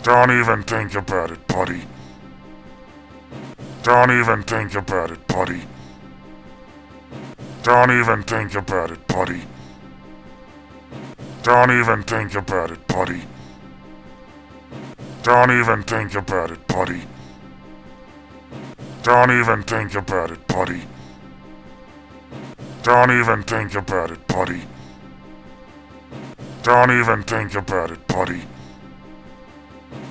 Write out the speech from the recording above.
Don't even think about it, buddy. Don't even think about it, buddy. Don't even think about it, buddy. Don't even think about it, buddy. Don't even think about it, buddy. Don't even think about it, buddy. Don't even think about it, buddy. Don't even think about it, buddy.